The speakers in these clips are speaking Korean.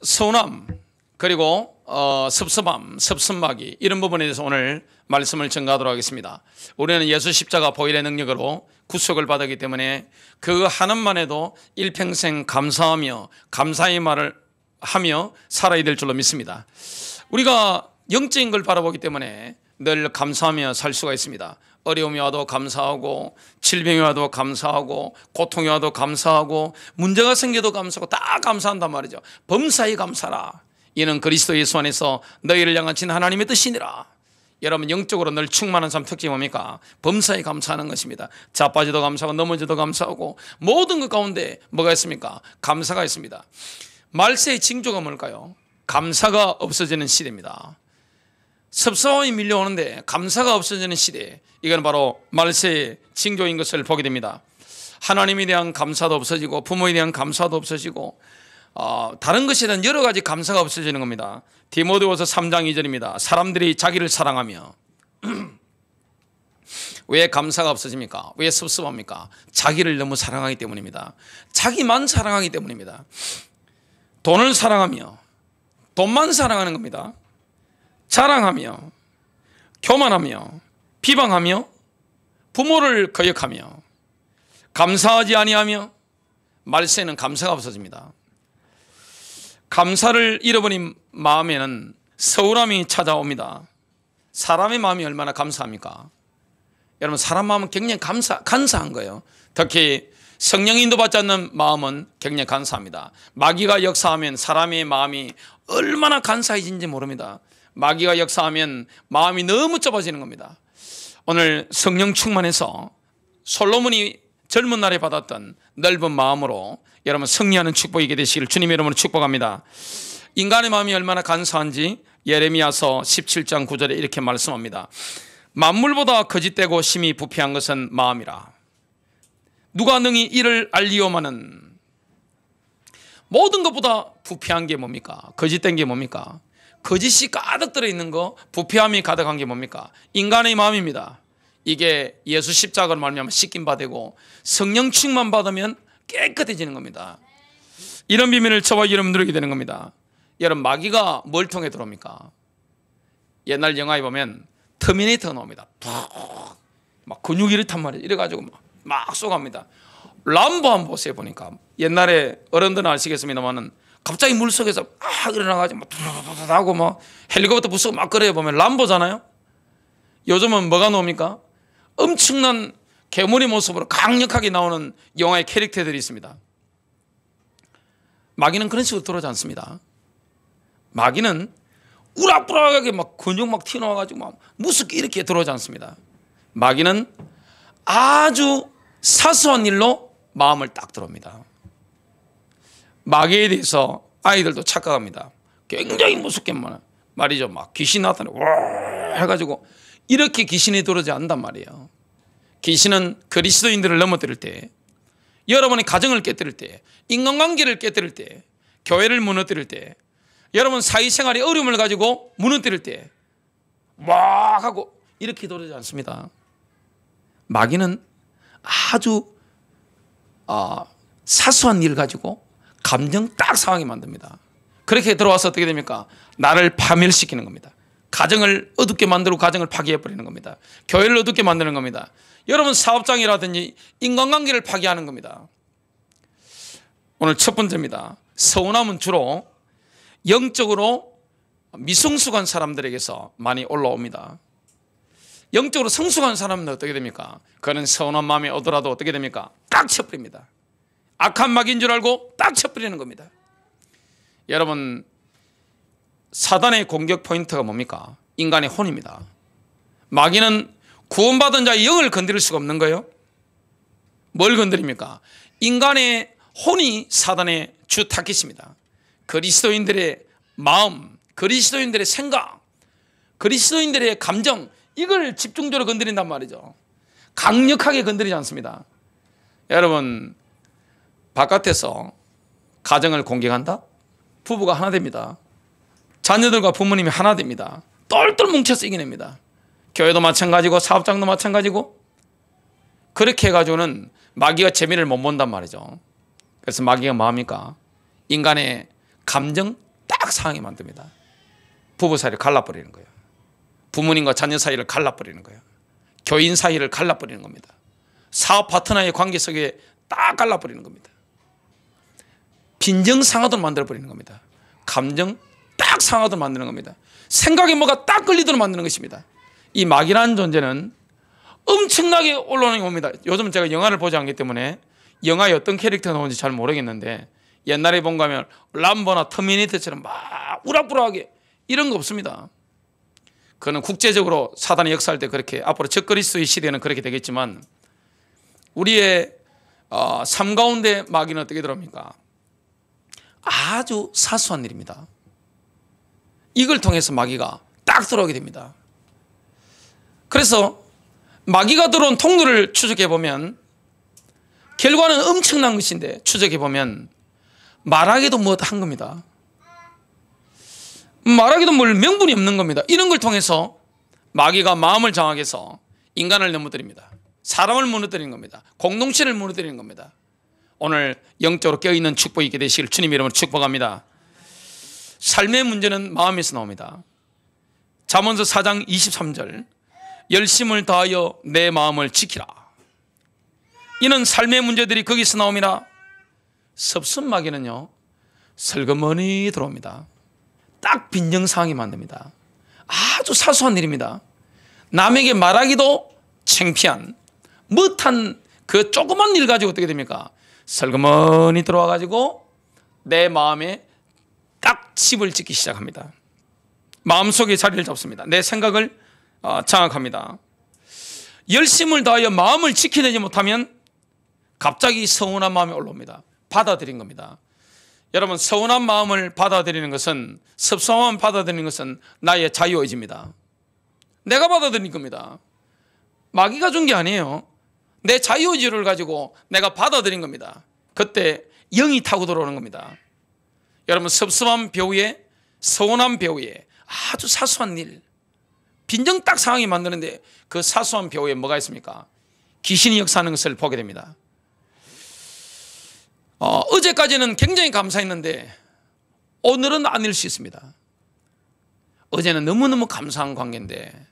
서운함 그리고 섭섭함, 섭섭마귀 이런 부분에 대해서 오늘 말씀을 전가하도록 하겠습니다. 우리는 예수 십자가 보혈의 능력으로 구속을 받았기 때문에 그 하나만 해도 일평생 감사하며 감사의 말을 하며 살아야 될 줄로 믿습니다. 우리가 영적인 걸 바라보기 때문에 늘 감사하며 살 수가 있습니다. 어려움이 와도 감사하고 질병이 와도 감사하고 고통이 와도 감사하고 문제가 생겨도 감사하고 다 감사한단 말이죠. 범사에 감사라. 이는 그리스도 예수 안에서 너희를 향하신 하나님의 뜻이니라. 여러분 영적으로 늘 충만한 삶 특징이 뭡니까? 범사에 감사하는 것입니다. 자빠져도 감사하고 넘어져도 감사하고 모든 것 가운데 뭐가 있습니까? 감사가 있습니다. 말세의 징조가 뭘까요? 감사가 없어지는 시대입니다. 섭섭함이 밀려오는데 감사가 없어지는 시대, 이건 바로 말세의 징조인 것을 보게 됩니다. 하나님에 대한 감사도 없어지고 부모에 대한 감사도 없어지고 다른 것에 대한 여러 가지 감사가 없어지는 겁니다. 디모데후서 3장 2절입니다. 사람들이 자기를 사랑하며 왜 감사가 없어집니까? 왜 섭섭합니까? 자기를 너무 사랑하기 때문입니다. 자기만 사랑하기 때문입니다. 돈을 사랑하며 돈만 사랑하는 겁니다. 자랑하며 교만하며 비방하며 부모를 거역하며 감사하지 아니하며 말세는 감사가 없어집니다. 감사를 잃어버린 마음에는 서운함이 찾아옵니다. 사람의 마음이 얼마나 감사합니까? 여러분 사람 마음은 굉장히 간사한 거예요. 특히 성령 인도받지 않는 마음은 굉장히 간사합니다. 마귀가 역사하면 사람의 마음이 얼마나 간사해진지 모릅니다. 마귀가 역사하면 마음이 너무 좁아지는 겁니다. 오늘 성령 충만해서 솔로몬이 젊은 날에 받았던 넓은 마음으로 여러분 승리하는 축복이 있게 되시기를 주님의 이름으로 축복합니다. 인간의 마음이 얼마나 간사한지 예레미야서 17장 9절에 이렇게 말씀합니다. 만물보다 거짓되고 심히 부패한 것은 마음이라. 누가 능히 이를 알리오마는. 모든 것보다 부패한 게 뭡니까? 거짓된 게 뭡니까? 거짓이 가득 들어있는 거, 부패함이 가득한 게 뭡니까? 인간의 마음입니다. 이게 예수 십자가로 말미암아 씻김 받고 성령 충만 받으면 깨끗해지는 겁니다. 이런 비밀을 저와 여러분 누리게 되는 겁니다. 여러분 마귀가 뭘 통해 들어옵니까? 옛날 영화에 보면 터미네이터가 나옵니다. 막 근육이 이렇단 말이에요. 이래가지고 막 쏘갑니다. 람보 한번 보세요. 보니까 옛날에 어른들은 아시겠습니다만은 갑자기 물속에서 막 일어나가지고 막 하고 막 헬리콥터 부수고 막 그래요. 보면 람보잖아요. 요즘은 뭐가 나옵니까? 엄청난 괴물의 모습으로 강력하게 나오는 영화의 캐릭터들이 있습니다. 마귀는 그런 식으로 들어오지 않습니다. 마귀는 우락부락하게 막 근육 막 튀어나와가지고 막 무섭게 이렇게 들어오지 않습니다. 마귀는 아주 사소한 일로 마음을 딱 들어옵니다. 마귀에 대해서 아이들도 착각합니다. 굉장히 무섭게 말이죠. 막 귀신 나타나고 와 해가지고 이렇게 귀신이 들어오지 않단 말이에요. 귀신은 그리스도인들을 넘어뜨릴 때, 여러분의 가정을 깨뜨릴 때, 인간관계를 깨뜨릴 때, 교회를 무너뜨릴 때, 여러분 사회생활에 어려움을 가지고 무너뜨릴 때 막 하고 이렇게 들어오지 않습니다. 마귀는 아주 사소한 일을 가지고 감정 딱 상하게 만듭니다. 그렇게 들어와서 어떻게 됩니까? 나를 파멸시키는 겁니다. 가정을 어둡게 만들고 가정을 파괴해버리는 겁니다. 교회를 어둡게 만드는 겁니다. 여러분 사업장이라든지 인간관계를 파괴하는 겁니다. 오늘 첫 번째입니다. 서운함은 주로 영적으로 미성숙한 사람들에게서 많이 올라옵니다. 영적으로 성숙한 사람은 어떻게 됩니까? 그는 서운한 마음이 오더라도 어떻게 됩니까? 딱 쳐버립니다. 악한 마귀인 줄 알고 딱 쳐버리는 겁니다. 여러분 사단의 공격 포인트가 뭡니까? 인간의 혼입니다. 마귀는 구원받은 자의 영을 건드릴 수가 없는 거예요. 뭘 건드립니까? 인간의 혼이 사단의 주 타깃입니다. 그리스도인들의 마음, 그리스도인들의 생각, 그리스도인들의 감정, 이걸 집중적으로 건드린단 말이죠. 강력하게 건드리지 않습니다. 여러분 바깥에서 가정을 공격한다? 부부가 하나 됩니다. 자녀들과 부모님이 하나 됩니다. 똘똘 뭉쳐서 이겨냅니다. 교회도 마찬가지고 사업장도 마찬가지고 그렇게 해가지고는 마귀가 재미를 못 본단 말이죠. 그래서 마귀가 뭐합니까? 인간의 감정 딱 상하게 만듭니다. 부부 사이를 갈라버리는 거예요. 부모님과 자녀 사이를 갈라버리는 거예요. 교인 사이를 갈라버리는 겁니다. 사업 파트너의 관계 속에 딱 갈라버리는 겁니다. 빈정 상하도록 만들어버리는 겁니다. 감정 딱 상하도록 만드는 겁니다. 생각에 뭐가 딱 걸리도록 만드는 것입니다. 이 마귀라는 존재는 엄청나게 올라오는 겁니다. 요즘 제가 영화를 보지 않기 때문에 영화에 어떤 캐릭터가 나오는지 잘 모르겠는데, 옛날에 본 거 하면 람보나 터미네이터처럼 막 우락부락하게 이런 거 없습니다. 그거는 국제적으로 사단이 역사할 때 그렇게, 앞으로 적그리스도의 시대는 그렇게 되겠지만, 우리의 삶 가운데 마귀는 어떻게 들어옵니까? 아주 사소한 일입니다. 이걸 통해서 마귀가 딱 들어오게 됩니다. 그래서 마귀가 들어온 통로를 추적해 보면 결과는 엄청난 것인데, 추적해 보면 말하기도 못한 겁니다. 말하기도 뭘 명분이 없는 겁니다. 이런 걸 통해서 마귀가 마음을 장악해서 인간을 넘어뜨립니다. 사람을 무너뜨리는 겁니다. 공동체를 무너뜨리는 겁니다. 오늘 영적으로 깨어있는 축복이 있게 되시길 주님 이름으로 축복합니다. 삶의 문제는 마음에서 나옵니다. 잠언서 4장 23절, 열심을 다하여 내 마음을 지키라. 이는 삶의 문제들이 거기서 나옵니다. 섭섭마귀는요, 슬그머니 들어옵니다. 딱 빈정상하게 만듭니다. 아주 사소한 일입니다. 남에게 말하기도 창피한, 못한 그 조그만 일 가지고 어떻게 됩니까? 슬그머니 들어와 가지고 내 마음에 딱 집을 짓기 시작합니다. 마음속에 자리를 잡습니다. 내 생각을 장악합니다. 열심을 다하여 마음을 지켜내지 못하면 갑자기 서운한 마음이 올라옵니다. 받아들인 겁니다. 여러분, 서운한 마음을 받아들이는 것은, 섭섭함을 받아들이는 것은 나의 자유의지입니다. 내가 받아들인 겁니다. 마귀가 준 게 아니에요. 내 자유의지를 가지고 내가 받아들인 겁니다. 그때 영이 타고 들어오는 겁니다. 여러분, 섭섭한 배후에, 서운한 배후에 아주 사소한 일, 빈정 딱 상황이 만드는데 그 사소한 배후에 뭐가 있습니까? 귀신이 역사하는 것을 보게 됩니다. 어제까지는 굉장히 감사했는데 오늘은 아닐 수 있습니다. 어제는 너무너무 감사한 관계인데,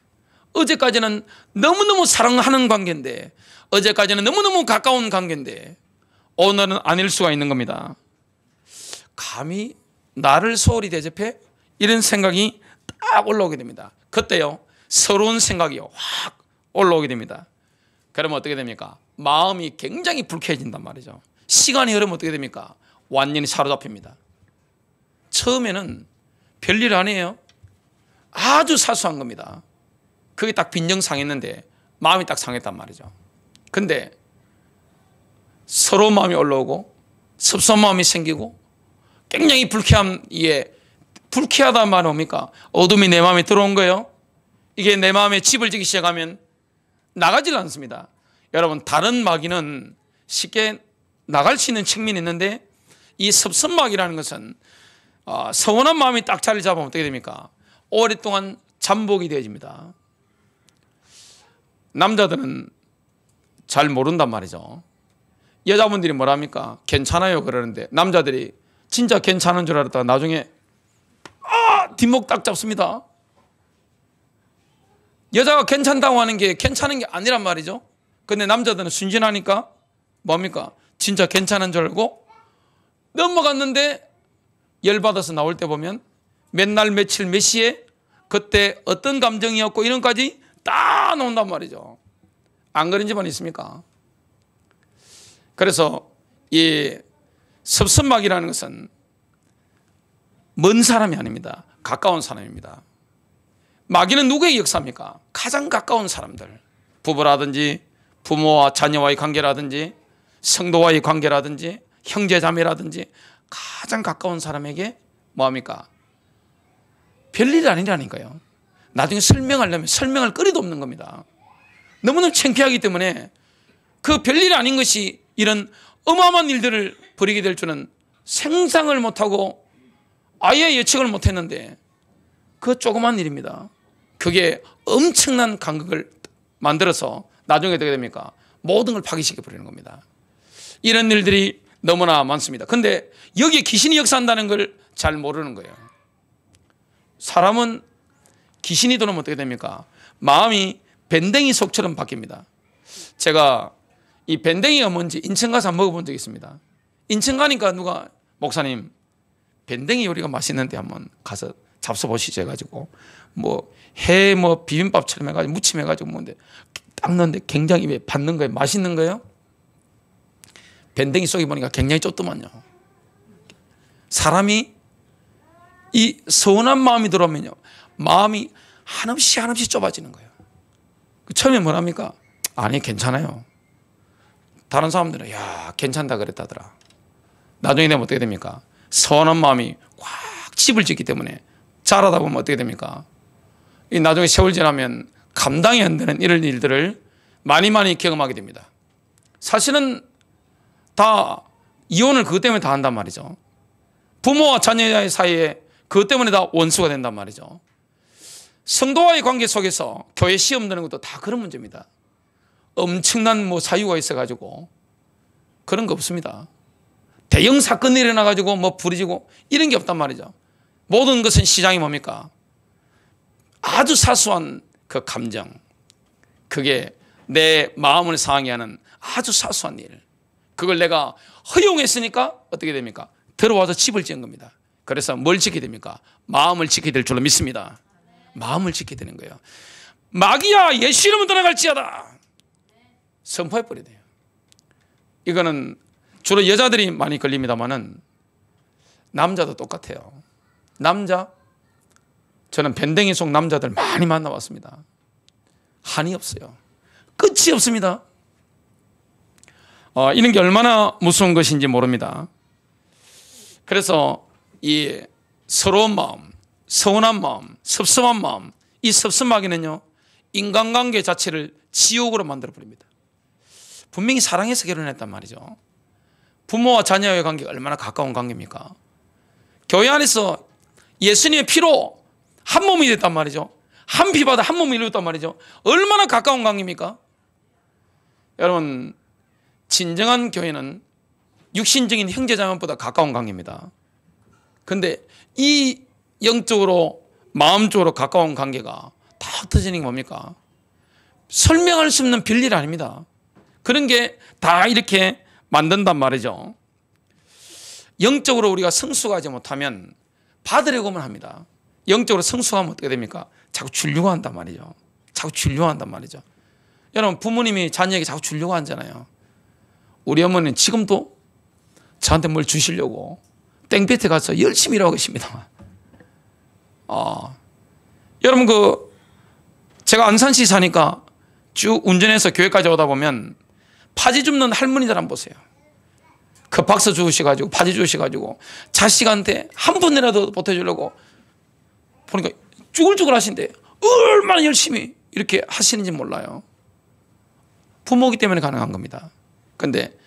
어제까지는 너무너무 사랑하는 관계인데, 어제까지는 너무너무 가까운 관계인데 오늘은 아닐 수가 있는 겁니다. 감히 나를 소홀히 대접해? 이런 생각이 딱 올라오게 됩니다. 그때요, 서러운 생각이 확 올라오게 됩니다. 그러면 어떻게 됩니까? 마음이 굉장히 불쾌해진단 말이죠. 시간이 흐르면 어떻게 됩니까? 완전히 사로잡힙니다. 처음에는 별일 아니에요. 아주 사소한 겁니다. 그게 딱 빈정 상했는데 마음이 딱 상했단 말이죠. 근데 서러운 마음이 올라오고 섭섭한 마음이 생기고 굉장히 불쾌하다는 말은 뭡니까? 어둠이 내 마음에 들어온 거예요. 이게 내 마음에 집을 지기 시작하면 나가질 않습니다. 여러분, 다른 마귀는 쉽게 나갈 수 있는 측면이 있는데, 이 섭섭마귀라는 것은 서운한 마음이 딱 자리를 잡으면 어떻게 됩니까? 오랫동안 잠복이 되어집니다. 남자들은 잘 모른단 말이죠. 여자분들이 뭐라 합니까? 괜찮아요 그러는데, 남자들이 진짜 괜찮은 줄 알았다가 나중에 뒷목 딱 잡습니다. 여자가 괜찮다고 하는 게 괜찮은 게 아니란 말이죠. 근데 남자들은 순진하니까 뭡니까? 진짜 괜찮은 줄 알고 넘어갔는데, 열받아서 나올 때 보면 몇 날 며칠 몇 시에 그때 어떤 감정이었고 이런 까지 다 나온단 말이죠. 안 그런 집안 있습니까? 그래서 이 섭섭마귀라는 것은 먼 사람이 아닙니다. 가까운 사람입니다. 마귀는 누구의 역사입니까? 가장 가까운 사람들, 부부라든지 부모와 자녀와의 관계라든지 성도와의 관계라든지 형제자매라든지 가장 가까운 사람에게 뭐합니까? 별일이 아니라니까요. 나중에 설명하려면 설명할 거리도 없는 겁니다. 너무너무 창피하기 때문에 그 별일이 아닌 것이 이런 어마어마한 일들을 벌이게 될 줄은 생상을 못하고 아예 예측을 못했는데, 그 조그만 일입니다. 그게 엄청난 간극을 만들어서 나중에 어떻게 됩니까? 모든 걸 파괴시켜 버리는 겁니다. 이런 일들이 너무나 많습니다. 근데 여기에 귀신이 역사한다는 걸 잘 모르는 거예요. 사람은 귀신이 들어오면 어떻게 됩니까? 마음이 밴댕이 속처럼 바뀝니다. 제가 이 밴댕이가 뭔지 인천 가서 한번 먹어본 적이 있습니다. 인천 가니까 누가 목사님 밴댕이 요리가 맛있는데 한번 가서 잡숴보시죠 해가지고 뭐 비빔밥처럼 해가지고 무침 해가지고 뭔데 딱 넣는데 굉장히 입에 받는 거예요. 맛있는 거예요. 밴댕이 속에 보니까 굉장히 좁더만요. 사람이 이 서운한 마음이 들어오면요, 마음이 한없이 좁아지는 거예요. 처음에 뭐랍니까? 아니 괜찮아요. 다른 사람들은 야 괜찮다 그랬다더라. 나중에 되면 어떻게 됩니까? 서운한 마음이 꽉 집을 짓기 때문에 자라다 보면 어떻게 됩니까? 이 나중에 세월 지나면 감당이 안 되는 이런 일들을 많이 경험하게 됩니다. 사실은 다 이혼을 그것 때문에 다 한단 말이죠. 부모와 자녀의 사이에 그것 때문에 다 원수가 된단 말이죠. 성도와의 관계 속에서 교회 시험 드는 것도 다 그런 문제입니다. 엄청난 사유가 있어가지고 그런 거 없습니다. 대형 사건이 일어나가지고 부러지고 이런 게 없단 말이죠. 모든 것은 시장이 뭡니까? 아주 사소한 그 감정, 그게 내 마음을 상하게 하는 아주 사소한 일, 그걸 내가 허용했으니까 어떻게 됩니까? 들어와서 집을 지은 겁니다. 그래서 뭘 지켜야 됩니까? 마음을 지켜야 될 줄로 믿습니다. 마음을 지켜야 되는 거예요. 마귀야 예수 이름으로 떠나갈지어다 선포해버려야 돼요. 이거는 주로 여자들이 많이 걸립니다만은 남자도 똑같아요. 남자, 저는 밴댕이 속 남자들 많이 만나봤습니다. 한이 없어요. 끝이 없습니다. 이런 게 얼마나 무서운 것인지 모릅니다. 그래서 이 서러운 마음, 서운한 마음, 섭섭한 마음, 이 섭섭하기는요 인간관계 자체를 지옥으로 만들어버립니다. 분명히 사랑해서 결혼했단 말이죠. 부모와 자녀의 관계가 얼마나 가까운 관계입니까? 교회 안에서 예수님의 피로 한 몸이 됐단 말이죠. 한 피바다 한 몸이 이루었단 말이죠. 얼마나 가까운 관계입니까? 여러분, 진정한 교회는 육신적인 형제자매보다 가까운 관계입니다. 그런데 이 영적으로 마음적으로 가까운 관계가 다 흩어지는 게 뭡니까? 설명할 수 없는 별일 아닙니다. 그런 게 다 이렇게 만든단 말이죠. 영적으로 우리가 성숙하지 못하면 받으려고만 합니다. 영적으로 성숙하면 어떻게 됩니까? 자꾸 주려고 한단 말이죠. 자꾸 주려고 한단 말이죠. 여러분, 부모님이 자녀에게 자꾸 주려고 하잖아요. 우리 어머니는 지금도 저한테 뭘 주시려고 땡볕에 가서 열심히 일하고 계십니다. 여러분, 제가 안산시 사니까 쭉 운전해서 교회까지 오다 보면 파지 줍는 할머니들 한번 보세요. 그 박스 주우셔가지고 파지 주우셔가지고 자식한테 한 푼이라도 보태주려고 보니까 쭈글쭈글 하신데 얼마나 열심히 이렇게 하시는지 몰라요. 부모이기 때문에 가능한 겁니다. 그런데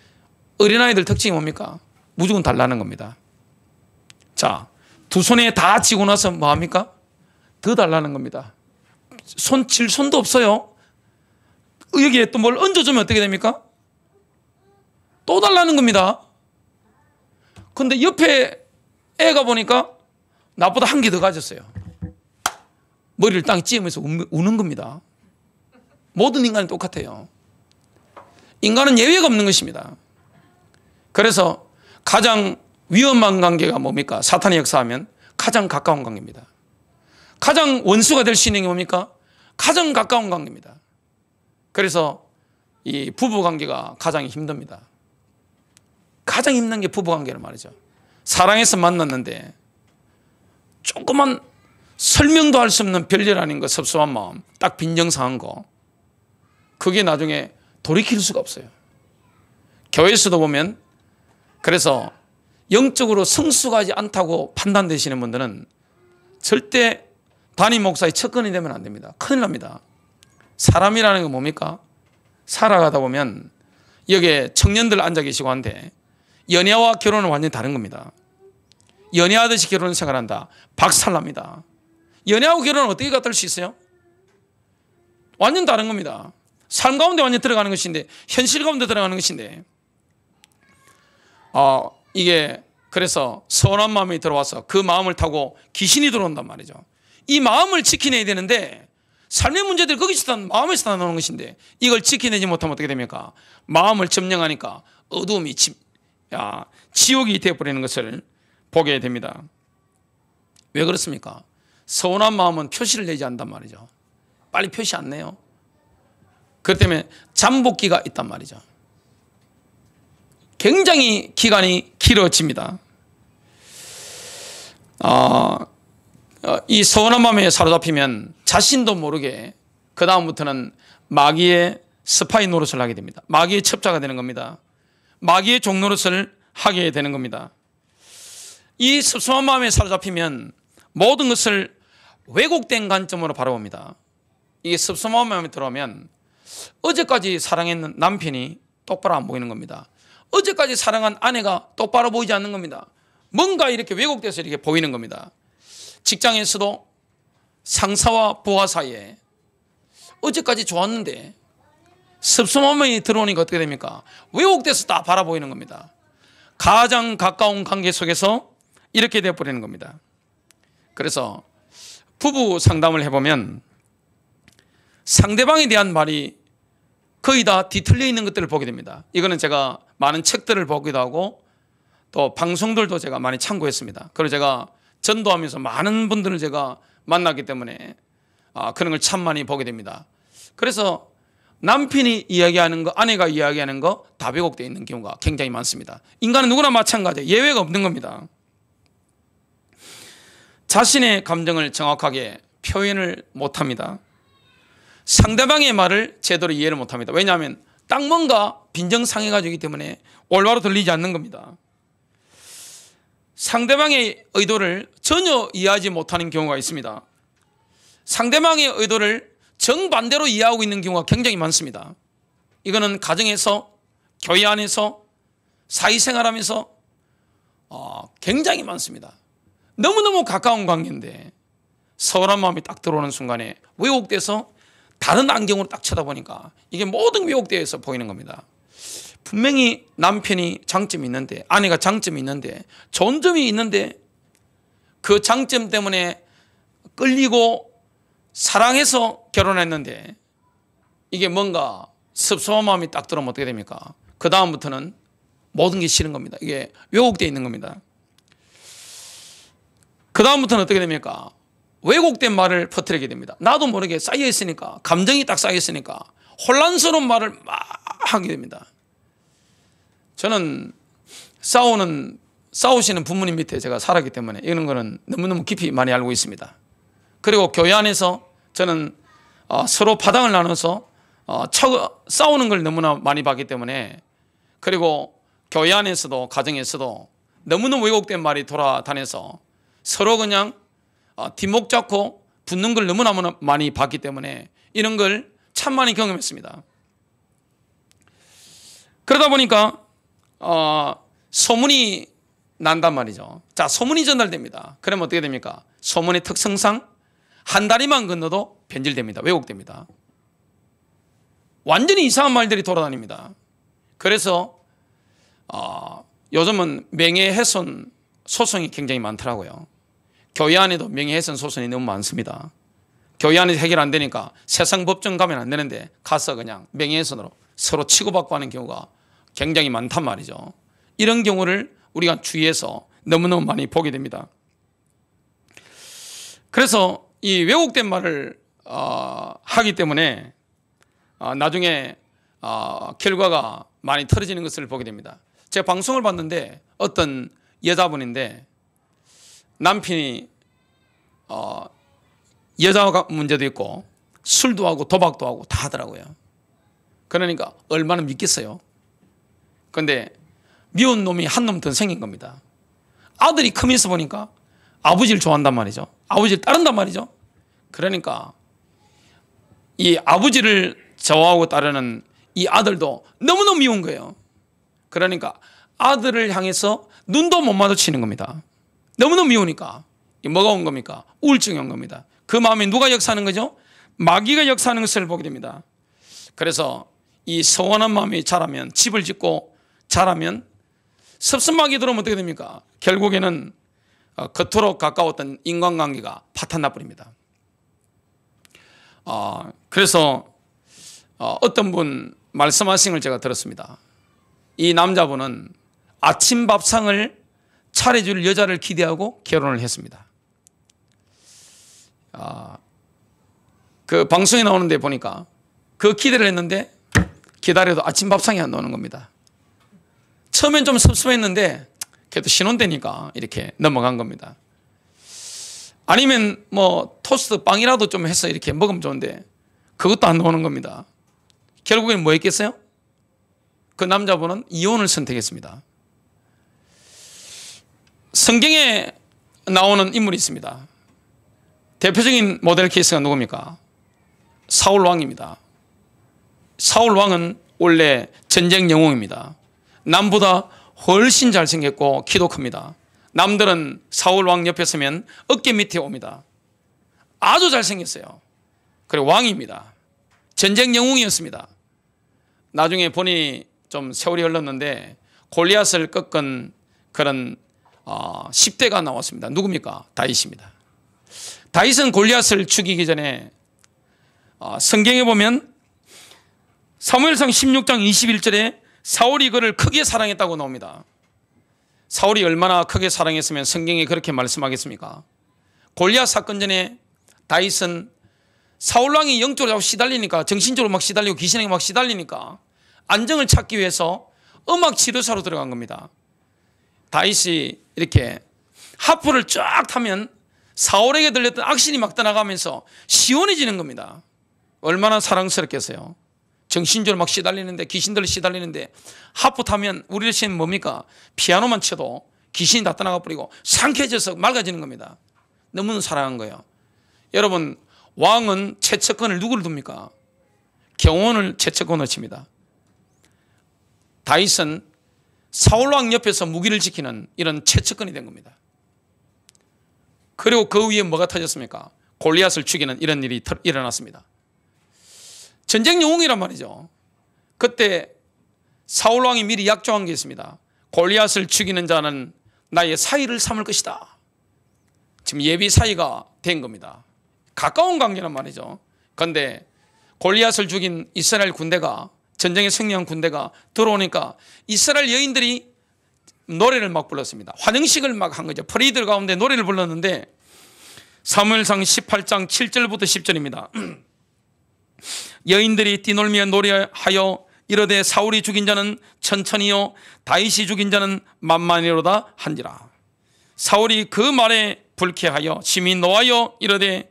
어린아이들 특징이 뭡니까? 무조건 달라는 겁니다. 자, 두 손에 다 쥐고 나서 뭐합니까? 더 달라는 겁니다. 질 손도 없어요. 여기에 또 뭘 얹어주면 어떻게 됩니까? 또 달라는 겁니다. 근데 옆에 애가 보니까 나보다 한 개 더 가졌어요. 머리를 땅에 찧으면서 우는 겁니다. 모든 인간이 똑같아요. 인간은 예외가 없는 것입니다. 그래서 가장 위험한 관계가 뭡니까? 사탄이 역사하면 가장 가까운 관계입니다. 가장 원수가 될 수 있는 게 뭡니까? 가장 가까운 관계입니다. 그래서 이 부부관계가 가장 힘듭니다. 가장 힘든 게 부부관계란 말이죠. 사랑해서 만났는데 조그만 설명도 할 수 없는 별일 아닌 거, 섭섭한 마음, 딱 빈정상한 거, 그게 나중에 돌이킬 수가 없어요. 교회에서도 보면, 그래서 영적으로 성숙하지 않다고 판단되시는 분들은 절대 담임 목사의 척근이 되면 안 됩니다. 큰일 납니다. 사람이라는 건 뭡니까? 살아가다 보면 여기에 청년들 앉아 계시고 한데 연애와 결혼은 완전히 다른 겁니다. 연애하듯이 결혼을 생각한다. 박살납니다. 연애하고 결혼은 어떻게 갖다 할 수 있어요? 완전 다른 겁니다. 삶 가운데 완전 들어가는 것인데, 현실 가운데 들어가는 것인데, 이게 그래서 서운한 마음이 들어와서 그 마음을 타고 귀신이 들어온단 말이죠. 이 마음을 지켜내야 되는데 삶의 문제들이 거기서 마음에서 나오는 것인데 이걸 지켜내지 못하면 어떻게 됩니까? 마음을 점령하니까 어두움이 지옥이 되어버리는 것을 보게 됩니다. 왜 그렇습니까? 서운한 마음은 표시를 내지 않단 말이죠. 빨리 표시 안 내요. 그렇기 때문에 잠복기가 있단 말이죠. 굉장히 기간이 길어집니다. 이 서운한 마음에 사로잡히면 자신도 모르게 그 다음부터는 마귀의 스파이 노릇을 하게 됩니다. 마귀의 첩자가 되는 겁니다. 마귀의 종노릇을 하게 되는 겁니다. 이 습성한 마음에 사로잡히면 모든 것을 왜곡된 관점으로 바라봅니다. 이게 습성한 마음에 들어오면 어제까지 사랑했는 남편이 똑바로 안 보이는 겁니다. 어제까지 사랑한 아내가 똑바로 보이지 않는 겁니다. 뭔가 이렇게 왜곡돼서 이렇게 보이는 겁니다. 직장에서도 상사와 부하 사이에 어제까지 좋았는데 습성한 마음이 들어오니까 어떻게 됩니까? 왜곡돼서 다 바라보이는 겁니다. 가장 가까운 관계 속에서 이렇게 되어버리는 겁니다. 그래서 부부 상담을 해보면 상대방에 대한 말이 거의 다 뒤틀려 있는 것들을 보게 됩니다. 이거는 제가 많은 책들을 보기도 하고 또 방송들도 제가 많이 참고했습니다. 그리고 제가 전도하면서 많은 분들을 제가 만나기 때문에 그런 걸 참 많이 보게 됩니다. 그래서 남편이 이야기하는 거, 아내가 이야기하는 거 다 왜곡되어 있는 경우가 굉장히 많습니다. 인간은 누구나 마찬가지예요. 예외가 없는 겁니다. 자신의 감정을 정확하게 표현을 못합니다. 상대방의 말을 제대로 이해를 못합니다. 왜냐하면 딱 뭔가 빈정상해가지고 있기 때문에 올바로 들리지 않는 겁니다. 상대방의 의도를 전혀 이해하지 못하는 경우가 있습니다. 상대방의 의도를 정반대로 이해하고 있는 경우가 굉장히 많습니다. 이거는 가정에서, 교회 안에서, 사회생활하면서 굉장히 많습니다. 너무너무 가까운 관계인데 서운한 마음이 딱 들어오는 순간에 왜곡돼서 다른 안경으로 딱 쳐다보니까 이게 모든 왜곡되어서 보이는 겁니다. 분명히 남편이 장점이 있는데, 아내가 장점이 있는데, 좋은 점이 있는데 그 장점 때문에 끌리고 사랑해서 결혼했는데 이게 뭔가 섭섭한 마음이 딱 들어오면 어떻게 됩니까? 그 다음부터는 모든 게 싫은 겁니다. 이게 왜곡되어 있는 겁니다. 그 다음부터는 어떻게 됩니까? 왜곡된 말을 퍼뜨리게 됩니다. 나도 모르게 쌓여있으니까, 감정이 딱 쌓여있으니까 혼란스러운 말을 막 하게 됩니다. 저는 싸우시는 부모님 밑에 제가 살았기 때문에 이런 거는 너무너무 깊이 많이 알고 있습니다. 그리고 교회 안에서 저는 서로 파당을 나눠서 싸우는 걸 너무나 많이 봤기 때문에, 그리고 교회 안에서도 가정에서도 너무너무 왜곡된 말이 돌아다녀서 서로 그냥 뒷목 잡고 붙는 걸 너무나 많이 봤기 때문에 이런 걸 참 많이 경험했습니다. 그러다 보니까 소문이 난단 말이죠. 자, 소문이 전달됩니다. 그러면 어떻게 됩니까? 소문의 특성상 한 다리만 건너도 변질됩니다. 왜곡됩니다. 완전히 이상한 말들이 돌아다닙니다. 그래서 요즘은 명예훼손 소송이 굉장히 많더라고요. 교회 안에도 명예훼손 소송이 너무 많습니다. 교회 안에서 해결 안 되니까 세상 법정 가면 안 되는데 가서 그냥 명예훼손으로 서로 치고받고 하는 경우가 굉장히 많단 말이죠. 이런 경우를 우리가 주위에서 너무너무 많이 보게 됩니다. 그래서 이 왜곡된 말을 하기 때문에 나중에 결과가 많이 틀어지는 것을 보게 됩니다. 제가 방송을 봤는데 어떤 여자분인데 남편이 여자 문제도 있고 술도 하고 도박도 하고 다 하더라고요. 그러니까 얼마나 믿겠어요. 그런데 미운 놈이 한 놈 더 생긴 겁니다. 아들이 크면서 보니까 아버지를 좋아한단 말이죠. 아버지를 따른단 말이죠. 그러니까 이 아버지를 좋아하고 따르는 이 아들도 너무너무 미운 거예요. 그러니까 아들을 향해서 눈도 못 마주치는 겁니다. 너무너무 미우니까. 뭐가 온 겁니까? 우울증이 온 겁니다. 그 마음에 누가 역사하는 거죠? 마귀가 역사하는 것을 보게 됩니다. 그래서 이 서운한 마음이 자라면, 집을 짓고 자라면 섭섭마귀 들어오면 어떻게 됩니까? 결국에는 그토록 가까웠던 인간관계가 파탄나 버립니다. 그래서 어떤 분 말씀하신 걸 제가 들었습니다. 이 남자분은 아침 밥상을 차려줄 여자를 기대하고 결혼을 했습니다. 그 방송에 나오는데 보니까 그 기대를 했는데 기다려도 아침 밥상이 안 나오는 겁니다. 처음엔 좀 섭섭했는데 그래도 신혼되니까 이렇게 넘어간 겁니다. 아니면 뭐 토스트 빵이라도 좀 해서 이렇게 먹으면 좋은데 그것도 안 나오는 겁니다. 결국엔 뭐 했겠어요? 그 남자분은 이혼을 선택했습니다. 성경에 나오는 인물이 있습니다. 대표적인 모델 케이스가 누굽니까? 사울 왕입니다. 사울 왕은 원래 전쟁 영웅입니다. 남보다 훨씬 잘생겼고 키도 큽니다. 남들은 사울 왕 옆에 서면 어깨 밑에 옵니다. 아주 잘생겼어요. 그리고 왕입니다. 전쟁 영웅이었습니다. 나중에 본인이 좀 세월이 흘렀는데 골리앗을 꺾은 그런 10대가 나왔습니다. 누굽니까? 다윗입니다. 다윗은 골리앗을 죽이기 전에 성경에 보면 사무엘상 16장 21절에 사울이 그를 크게 사랑했다고 나옵니다. 사울이 얼마나 크게 사랑했으면 성경이 그렇게 말씀하겠습니까? 골리앗 사건 전에 다윗은 사울왕이 영적으로 시달리니까, 정신적으로 막 시달리고 귀신에게 막 시달리니까 안정을 찾기 위해서 음악 치료사로 들어간 겁니다. 다윗이 이렇게 하프를 쫙 타면 사울에게 들렸던 악신이 막 떠나가면서 시원해지는 겁니다. 얼마나 사랑스럽겠어요. 정신적으로 막 시달리는데, 귀신들 시달리는데 하프 타면 우리를 시는 뭡니까? 피아노만 쳐도 귀신이 다 떠나가 버리고 상쾌해져서 맑아지는 겁니다. 너무 사랑한 거예요. 여러분, 왕은 최측근을 누구를 둡니까? 경호원을 최측근으로 칩니다. 다윗은 사울왕 옆에서 무기를 지키는 이런 최측근이 된 겁니다. 그리고 그 위에 뭐가 터졌습니까? 골리앗을 죽이는 이런 일이 일어났습니다. 전쟁 영웅이란 말이죠. 그때 사울왕이 미리 약조한 게 있습니다. 골리앗을 죽이는 자는 나의 사위를 삼을 것이다. 지금 예비 사위가 된 겁니다. 가까운 관계란 말이죠. 그런데 골리앗을 죽인 이스라엘 군대가, 전쟁에 승리한 군대가 들어오니까 이스라엘 여인들이 노래를 막 불렀습니다. 환영식을 막 한 거죠. 프레이드 가운데 노래를 불렀는데 사무엘상 18장 7절부터 10절입니다. 여인들이 뛰놀며 노래하여 이르되 사울이 죽인 자는 천천히요 다윗이 죽인 자는 만만히로다 한지라. 사울이 그 말에 불쾌하여 심히 노하여 이르되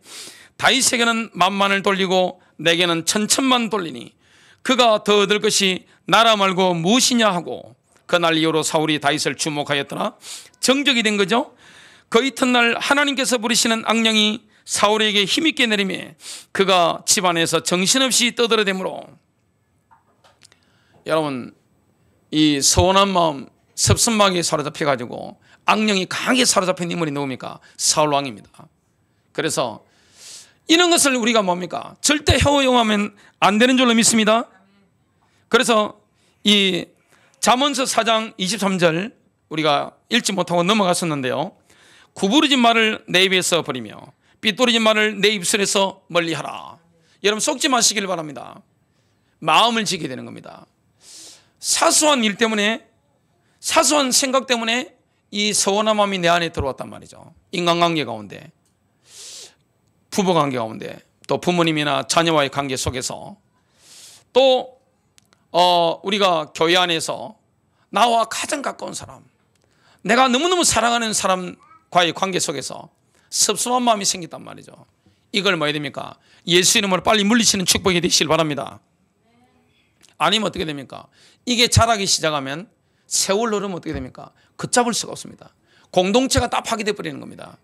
다윗에게는 만만을 돌리고 내게는 천천만 돌리니 그가 더 얻을 것이 나라 말고 무엇이냐 하고, 그날 이후로 사울이 다윗을 주목하였더라. 정적이 된 거죠. 그 이튿날 하나님께서 부리시는 악령이 사울에게 힘있게 내리매 그가 집안에서 정신없이 떠들어대므로, 여러분, 이 서운한 마음, 섭섭하게 사로잡혀 가지고 악령이 강하게 사로잡힌 인물이 누굽니까? 사울왕입니다. 그래서 이런 것을 우리가 뭡니까? 절대 허용하면 안 되는 줄로 믿습니다. 그래서 이 잠언서 4장 23절 우리가 읽지 못하고 넘어갔었는데요. 구부러진 말을 내 입에서 버리며 삐뚤어진 말을 내 입술에서 멀리하라. 여러분, 속지 마시길 바랍니다. 마음을 지게 되는 겁니다. 사소한 일 때문에, 사소한 생각 때문에 이 서운한 마음이 내 안에 들어왔단 말이죠. 인간관계 가운데, 부부관계 가운데, 또 부모님이나 자녀와의 관계 속에서, 또 우리가 교회 안에서 나와 가장 가까운 사람, 내가 너무너무 사랑하는 사람과의 관계 속에서 섭섭한 마음이 생겼단 말이죠. 이걸 뭐 해야 됩니까? 예수 이름으로 빨리 물리치는 축복이 되시길 바랍니다. 아니면 어떻게 됩니까? 이게 자라기 시작하면 세월 흐르면 어떻게 됩니까? 걷잡을 수가 없습니다. 공동체가 다 파괴돼 버리는 겁니다.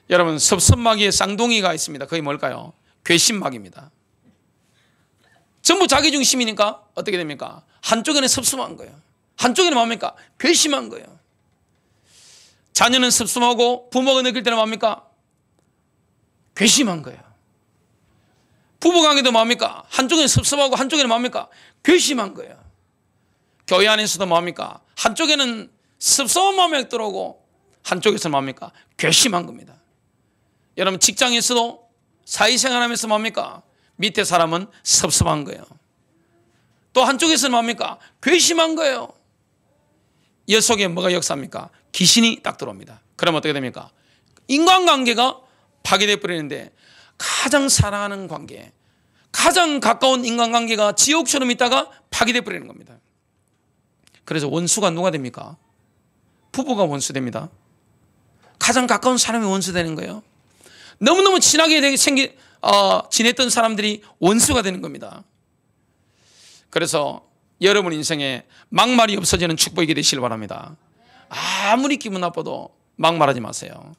여러분, 섭섭마귀의 쌍둥이가 있습니다. 그게 뭘까요? 괘씸마귀입니다. 전부 자기 중심이니까 어떻게 됩니까? 한쪽에는 섭섭한 거예요. 한쪽에는 뭡니까? 괘씸한 거예요. 자녀는 섭섭하고 부모가 느낄 때는 뭡니까? 괘씸한 거예요. 부부관계도 뭡니까? 한쪽에는 섭섭하고 한쪽에는 뭡니까? 괘씸한 거예요. 교회 안에서도 뭡니까? 한쪽에는 섭섭한 마음이 들어오고 한쪽에서는 뭡니까? 괘씸한 겁니다. 여러분 직장에서도 사회생활하면서 뭡니까? 밑에 사람은 섭섭한 거예요. 또 한쪽에서는 뭡니까? 괘씸한 거예요. 이 속에 뭐가 역사합니까? 귀신이 딱 들어옵니다. 그러면 어떻게 됩니까? 인간관계가 파괴돼 버리는데 가장 사랑하는 관계, 가장 가까운 인간관계가 지옥처럼 있다가 파괴돼 버리는 겁니다. 그래서 원수가 누가 됩니까? 부부가 원수 됩니다. 가장 가까운 사람이 원수 되는 거예요. 너무너무 친하게 지냈던 사람들이 원수가 되는 겁니다. 그래서 여러분 인생에 막말이 없어지는 축복이 되시길 바랍니다. 아무리 기분 나빠도 막말하지 마세요.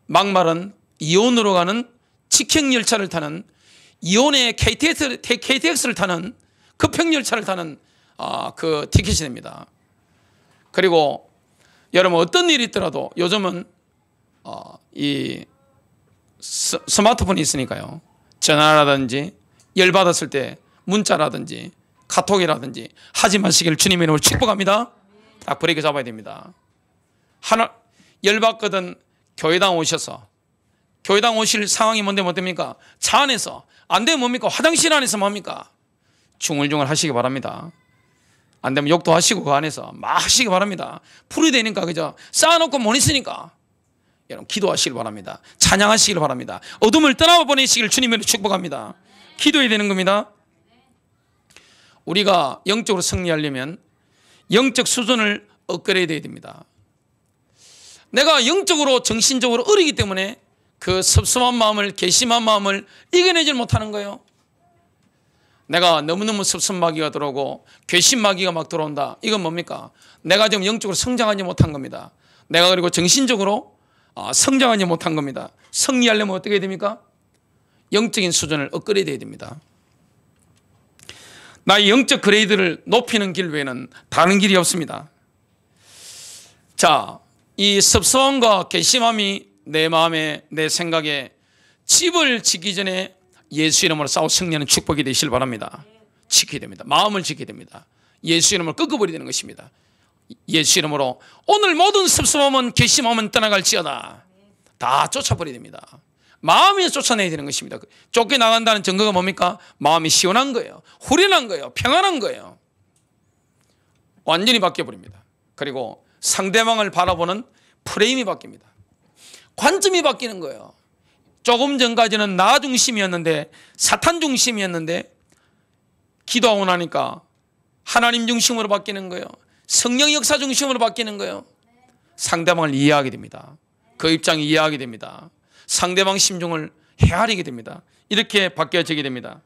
막말은 이온으로 가는 직행열차를 타는, 이온의 KTX를 타는 급행열차를 타는 그 티켓이 됩니다. 그리고 여러분 어떤 일이 있더라도 요즘은 이 스마트폰이 있으니까요. 전화라든지 열받았을 때 문자라든지 카톡이라든지 하지 마시기를 주님의 이름으로 축복합니다. 딱 브레이크 잡아야 됩니다. 하나 열받거든 교회당 오셔서, 교회당 오실 상황이 뭔데 뭐 됩니까? 차 안에서, 안 되면 뭡니까? 화장실 안에서 뭡니까? 중얼중얼 하시기 바랍니다. 안 되면 욕도 하시고 그 안에서 막 하시기 바랍니다. 풀이 되니까 그죠? 쌓아놓고 못 있으니까 여러분 기도하시길 바랍니다. 찬양하시길 바랍니다. 어둠을 떠나보내시길 주님으로 축복합니다. 기도해야 되는 겁니다. 우리가 영적으로 승리하려면 영적 수준을 업그레이드 해야 됩니다. 내가 영적으로 정신적으로 어리기 때문에 그 섭섭한 마음을, 괘씸한 마음을 이겨내질 못하는 거예요. 내가 너무너무 섭섭마귀가 들어오고 괘씸마귀가 막 들어온다. 이건 뭡니까? 내가 지금 영적으로 성장하지 못한 겁니다. 내가 그리고 정신적으로 성장하지 못한 겁니다. 승리하려면 어떻게 해야 됩니까? 영적인 수준을 업그레이드 해야 됩니다. 나의 영적 그레이드를 높이는 길 외에는 다른 길이 없습니다. 자, 이 섭섭함과 괘씸함이 내 마음에, 내 생각에 집을 짓기 전에 예수 이름으로 싸워 승리하는 축복이 되시길 바랍니다. 지켜야 됩니다. 마음을 지켜야 됩니다. 예수 이름으로 꺾어버려야 되는 것입니다. 예수 이름으로 오늘 모든 섭섭함은 괘씸함은 떠나갈지어다. 다 쫓아버려야 됩니다. 마음이 쫓아내야 되는 것입니다. 쫓겨나간다는 증거가 뭡니까? 마음이 시원한 거예요. 후련한 거예요. 평안한 거예요. 완전히 바뀌어버립니다. 그리고 상대방을 바라보는 프레임이 바뀝니다. 관점이 바뀌는 거예요. 조금 전까지는 나 중심이었는데, 사탄 중심이었는데 기도하고 나니까 하나님 중심으로 바뀌는 거예요. 성령 역사 중심으로 바뀌는 거예요. 상대방을 이해하게 됩니다. 그 입장을 이해하게 됩니다. 상대방 심중을 헤아리게 됩니다. 이렇게 바뀌어지게 됩니다.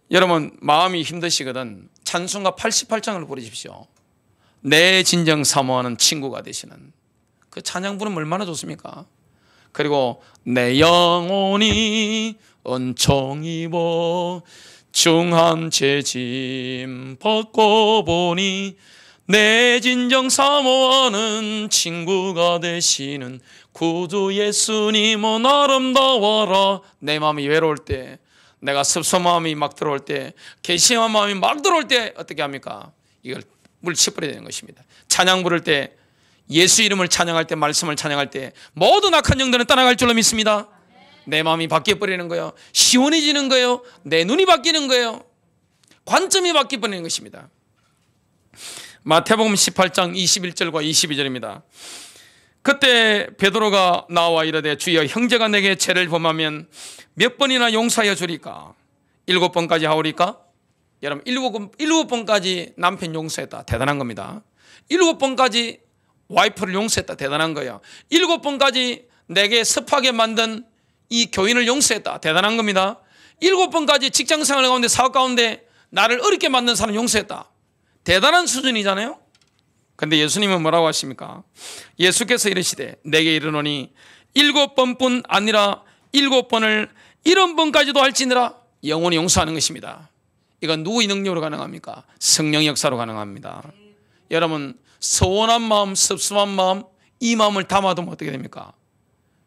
여러분 마음이 힘드시거든 찬송가 88장을 부르십시오. 내 진정 사모하는 친구가 되시는 그 찬양 부르면 얼마나 좋습니까? 그리고 내 영혼이 은총 입어 중한 죄짐 벗고 보니 내 진정 사모하는 친구가 되시는 구주 예수님은 아름다워라. 내 마음이 외로울 때, 내가 섭섭한 마음이 막 들어올 때, 괘씸한 마음이 막 들어올 때 어떻게 합니까? 이걸 물치버려야 되는 것입니다. 찬양 부를 때, 예수 이름을 찬양할 때, 말씀을 찬양할 때 모든 악한 영들은 떠나갈 줄로 믿습니다. 내 마음이 바뀌어버리는 거예요. 시원해지는 거예요. 내 눈이 바뀌는 거예요. 관점이 바뀌어버리는 것입니다. 마태복음 18장 21절과 22절입니다. 그때 베드로가 나와 이르되 주여 형제가 내게 죄를 범하면 몇 번이나 용서하여 주리까? 7번까지 하오리까? 여러분 7번까지 남편 용서했다. 대단한 겁니다. 7번까지 와이프를 용서했다. 대단한 거예요. 7번까지 내게 습하게 만든 이 교인을 용서했다. 대단한 겁니다. 7번까지 직장생활 가운데 사업 가운데 나를 어렵게 만든 사람 용서했다. 대단한 수준이잖아요. 그런데 예수님은 뭐라고 하십니까? 예수께서 이르시되 내게 이르노니 7번뿐 아니라 7번을 70번까지도 할지니라. 영원히 용서하는 것입니다. 이건 누구의 능력으로 가능합니까? 성령 역사로 가능합니다. 여러분 서운한 마음, 섭섭한 마음, 이 마음을 담아두면 어떻게 됩니까?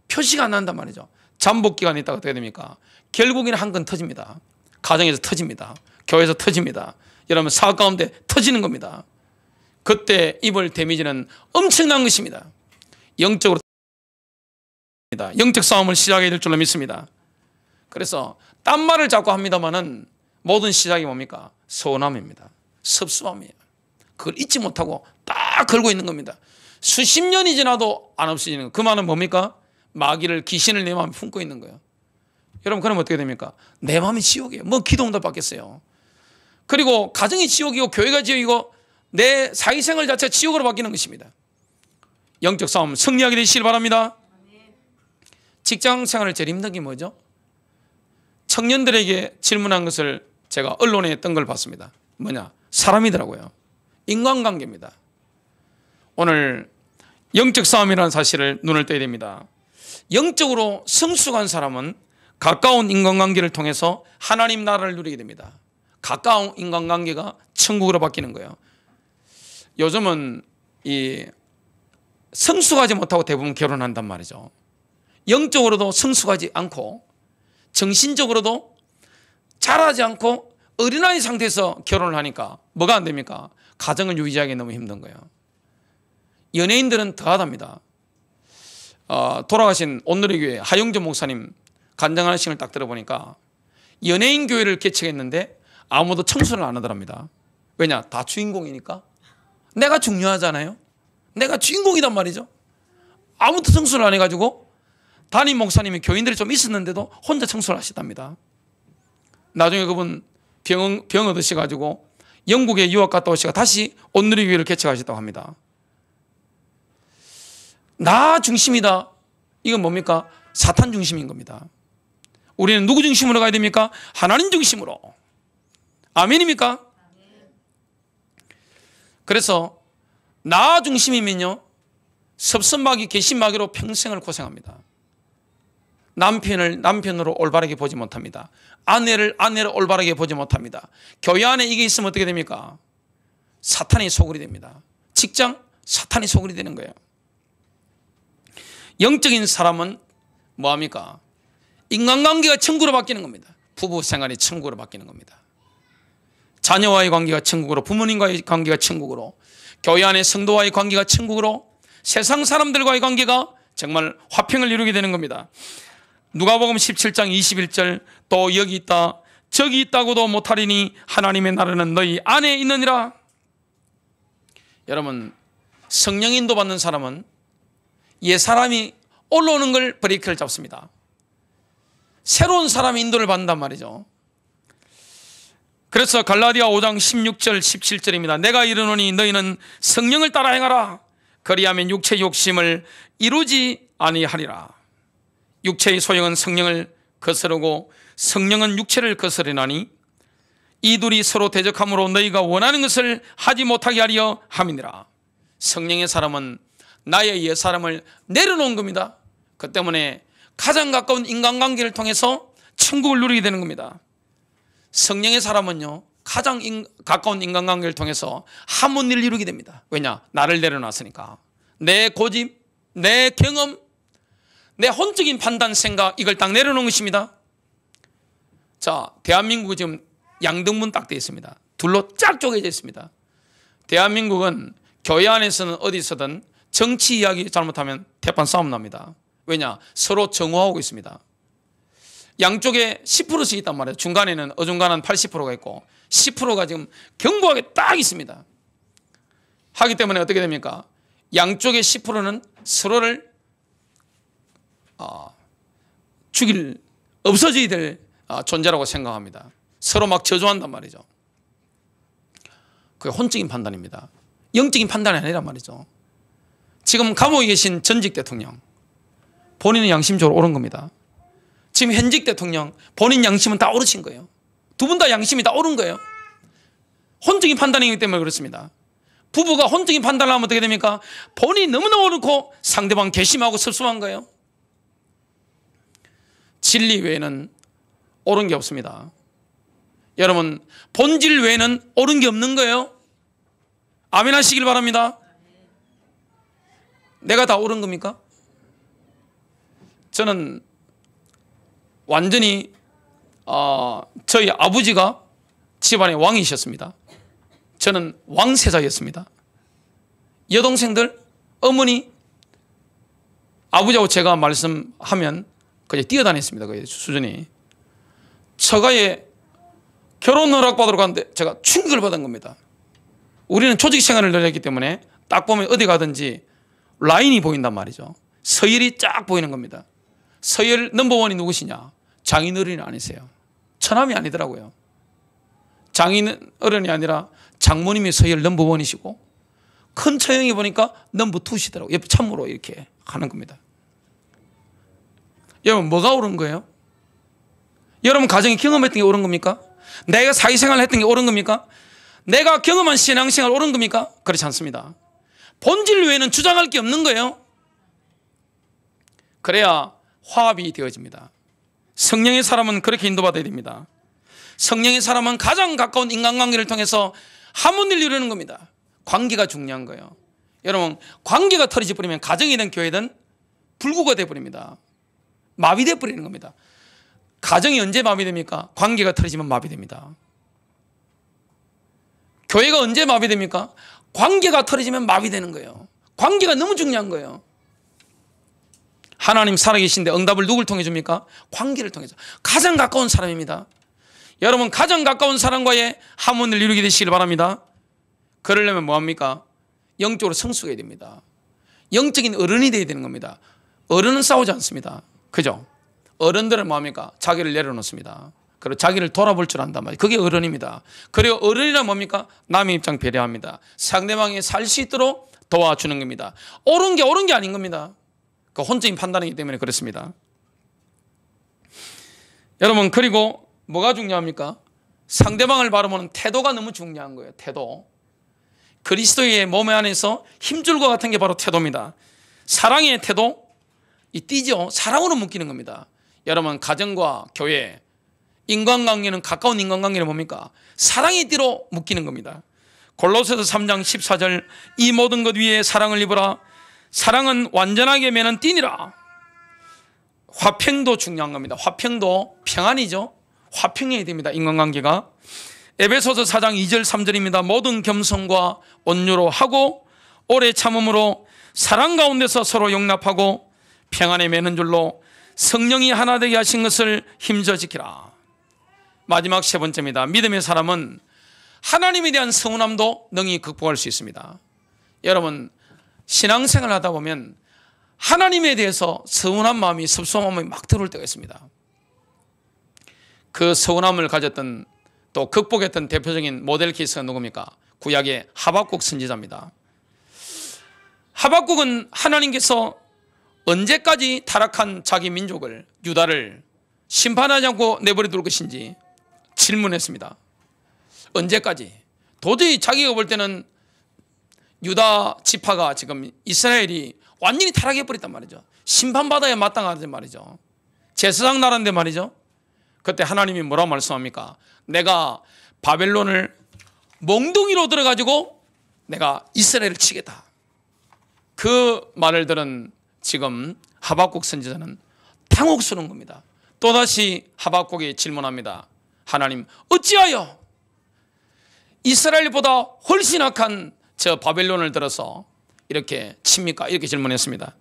표시가 안 난단 말이죠. 잠복기간이 있다가 어떻게 됩니까? 결국에는 한 건 터집니다. 가정에서 터집니다. 교회에서 터집니다. 여러분 사업 가운데 터지는 겁니다. 그때 입을 데미지는 엄청난 것입니다. 영적 싸움을 시작해야 될 줄로 믿습니다. 그래서 딴 말을 자꾸 합니다만은 모든 시작이 뭡니까? 서운함입니다. 섭섭함이에요. 그걸 잊지 못하고 딱 걸고 있는 겁니다. 수십 년이 지나도 안 없어지는 거. 그 말은 뭡니까? 마귀를, 귀신을 내 마음에 품고 있는 거예요. 여러분, 그러면 어떻게 됩니까? 내 마음이 지옥이에요. 뭐 기도응답 받겠어요. 그리고 가정이 지옥이고 교회가 지옥이고 내 사회생활 자체가 지옥으로 바뀌는 것입니다. 영적 싸움 승리하게 되시길 바랍니다. 직장 생활을 제일 힘든 게 뭐죠? 청년들에게 질문한 것을 제가 언론에 뜬 걸 봤습니다. 뭐냐? 사람이더라고요. 인간관계입니다. 오늘 영적 싸움이라는 사실을 눈을 떼야 됩니다. 영적으로 성숙한 사람은 가까운 인간관계를 통해서 하나님 나라를 누리게 됩니다. 가까운 인간관계가 천국으로 바뀌는 거예요. 요즘은 이 성숙하지 못하고 대부분 결혼한단 말이죠. 영적으로도 성숙하지 않고 정신적으로도 자라지 않고 어린아이 상태에서 결혼을 하니까 뭐가 안 됩니까? 가정을 유지하기 너무 힘든 거예요. 연예인들은 더하답니다. 돌아가신 온누리 교회 하영조 목사님 간증하시는 걸 딱 들어보니까 연예인 교회를 개척했는데 아무도 청소를 안 하더랍니다. 왜냐? 다 주인공이니까. 내가 중요하잖아요. 내가 주인공이단 말이죠. 아무도 청소를 안 해가지고 담임 목사님이 교인들이 좀 있었는데도 혼자 청소를 하시답니다. 나중에 그분 병 얻으셔가지고 영국에 유학 갔다 오시가 다시 온누리 교회를 개척하셨다고 합니다. 나 중심이다. 이건 뭡니까? 사탄 중심인 겁니다. 우리는 누구 중심으로 가야 됩니까? 하나님 중심으로. 아멘입니까? 그래서 나 중심이면요 섭섭마귀 개신마귀로 평생을 고생합니다. 남편을 남편으로 올바르게 보지 못합니다. 아내를 아내로 올바르게 보지 못합니다. 교회 안에 이게 있으면 어떻게 됩니까? 사탄이 소굴이 됩니다. 직장 사탄이 소굴이 되는 거예요. 영적인 사람은 뭐합니까? 인간관계가 천국으로 바뀌는 겁니다. 부부 생활이 천국으로 바뀌는 겁니다. 자녀와의 관계가 천국으로, 부모님과의 관계가 천국으로, 교회 안의 성도와의 관계가 천국으로, 세상 사람들과의 관계가 정말 화평을 이루게 되는 겁니다. 누가복음 17장 21절 또 여기 있다 저기 있다고도 못하리니 하나님의 나라는 너희 안에 있느니라. 여러분, 성령 인도 받는 사람은 옛 사람이 올라오는 걸 브레이크를 잡습니다. 새로운 사람이 인도를 받는단 말이죠. 그래서 갈라디아 5장 16절 17절입니다. 내가 이르노니 너희는 성령을 따라 행하라. 그리하면 육체의 욕심을 이루지 아니하리라. 육체의 소용은 성령을 거스르고 성령은 육체를 거스르나니 이 둘이 서로 대적함으로 너희가 원하는 것을 하지 못하게 하려 함이니라. 성령의 사람은 나의 옛 사람을 내려놓은 겁니다. 그 때문에 가장 가까운 인간관계를 통해서 천국을 누리게 되는 겁니다. 성령의 사람은요 가장 가까운 인간관계를 통해서 하모니를 이루게 됩니다. 왜냐? 나를 내려놨으니까. 내 고집, 내 경험, 내 혼적인 판단, 생각, 이걸 딱 내려놓은 것입니다. 자, 대한민국은 지금 양등분 딱 되어 있습니다. 둘로 쫙 쪼개져 있습니다. 대한민국은 교회 안에서는 어디서든 정치 이야기 잘못하면 대판 싸움 납니다. 왜냐? 서로 정오하고 있습니다. 양쪽에 10%씩 있단 말이에요. 중간에는 어중간한 80%가 있고 10%가 지금 견고하게 딱 있습니다. 하기 때문에 어떻게 됩니까? 양쪽의 10%는 서로를 죽일, 없어져야 될 존재라고 생각합니다. 서로 막 저주한단 말이죠. 그게 혼적인 판단입니다. 영적인 판단이 아니란 말이죠. 지금 감옥에 계신 전직 대통령, 본인은 양심적으로 옳은 겁니다. 지금 현직 대통령, 본인 양심은 다 옳으신 거예요. 두 분 다 양심이 다 옳은 거예요. 혼적인 판단이기 때문에 그렇습니다. 부부가 혼적인 판단을 하면 어떻게 됩니까? 본인이 너무나 옳고 상대방 괘씸하고 섭섭한 거예요. 진리 외에는 옳은 게 없습니다. 여러분, 본질 외에는 옳은 게 없는 거예요. 아멘 하시길 바랍니다. 내가 다 옳은 겁니까? 저는 완전히 저희 아버지가 집안의 왕이셨습니다. 저는 왕세자였습니다. 여동생들, 어머니, 아버지하고 제가 말씀하면 그냥 뛰어다녔습니다. 그 수준이. 처가에 결혼 허락 받으러 갔는데 제가 충격을 받은 겁니다. 우리는 조직 생활을 늘 했기 때문에 딱 보면 어디 가든지 라인이 보인단 말이죠. 서열이 쫙 보이는 겁니다. 서열 넘버원이 누구시냐? 장인어른이 아니세요. 처남이 아니더라고요. 장인어른이 아니라 장모님이 서열 넘버원이시고 큰 처형이 보니까 넘버2시더라고요. 옆에 참으로 이렇게 하는 겁니다. 여러분 뭐가 옳은 거예요? 여러분 가정이 경험했던 게 옳은 겁니까? 내가 사회생활을 했던 게 옳은 겁니까? 내가 경험한 신앙생활 옳은 겁니까? 그렇지 않습니다. 본질 외에는 주장할 게 없는 거예요. 그래야 화합이 되어집니다. 성령의 사람은 그렇게 인도받아야 됩니다. 성령의 사람은 가장 가까운 인간관계를 통해서 하모니를 이루는 겁니다. 관계가 중요한 거예요. 여러분 관계가 터지지 버리면 가정이든 교회든 불구가 되어버립니다. 마비되어 버리는 겁니다. 가정이 언제 마비됩니까? 관계가 터지면 마비됩니다. 교회가 언제 마비됩니까? 관계가 터지면 마비되는 거예요. 관계가 너무 중요한 거예요. 하나님 살아계신데 응답을 누굴 통해 줍니까? 관계를 통해서. 가장 가까운 사람입니다. 여러분 가장 가까운 사람과의 하모니를 이루게 되시길 바랍니다. 그러려면 뭐합니까? 영적으로 성숙해야 됩니다. 영적인 어른이 되어야 되는 겁니다. 어른은 싸우지 않습니다. 그죠? 어른들은 뭐합니까? 자기를 내려놓습니다. 그리고 자기를 돌아볼 줄 안단 말이에요. 그게 어른입니다. 그리고 어른이란 뭡니까? 남의 입장 배려합니다. 상대방이 살 수 있도록 도와주는 겁니다. 옳은 게 아닌 겁니다. 그 혼적인 판단이기 때문에 그렇습니다. 여러분 그리고 뭐가 중요합니까? 상대방을 바라보는 태도가 너무 중요한 거예요. 태도. 그리스도의 몸 안에서 힘줄과 같은 게 바로 태도입니다. 사랑의 태도, 이 띠죠. 사랑으로 묶이는 겁니다. 여러분 가정과 교회, 인간관계는 가까운 인간관계는 뭡니까? 사랑의 띠로 묶이는 겁니다. 골로새서 3장 14절 이 모든 것 위에 사랑을 입으라. 사랑은 완전하게 매는 띠니라. 화평도 중요한 겁니다. 화평도 평안이죠. 화평해야 됩니다. 인간관계가. 에베소서 4장 2절 3절입니다. 모든 겸손과 온유로 하고 오래 참음으로 사랑 가운데서 서로 용납하고 평안에 매는 줄로 성령이 하나 되게 하신 것을 힘써 지키라. 마지막 세 번째입니다. 믿음의 사람은 하나님에 대한 서운함도 능히 극복할 수 있습니다. 여러분 신앙생활 하다 보면 하나님에 대해서 서운한 마음이 섭섭한 마음이 막 들어올 때가 있습니다. 그 서운함을 가졌던 또 극복했던 대표적인 모델 케이스가 누굽니까? 구약의 하박국 선지자입니다. 하박국은 하나님께서 언제까지 타락한 자기 민족을 유다를 심판하지 않고 내버려 둘 것인지 질문했습니다. 언제까지? 도저히 자기가 볼 때는 유다 지파가 지금 이스라엘이 완전히 타락해버렸단 말이죠. 심판받아야 마땅하단 말이죠. 제사장 나라인데 말이죠. 그때 하나님이 뭐라고 말씀합니까? 내가 바벨론을 몽둥이로 들어가지고 내가 이스라엘을 치겠다. 그 말을 들은 지금 하박국 선지자는 당혹스러운 겁니다. 또다시 하박국이 질문합니다. 하나님 어찌하여 이스라엘보다 훨씬 악한 저 바벨론을 들어서 이렇게 칩니까? 이렇게 질문했습니다.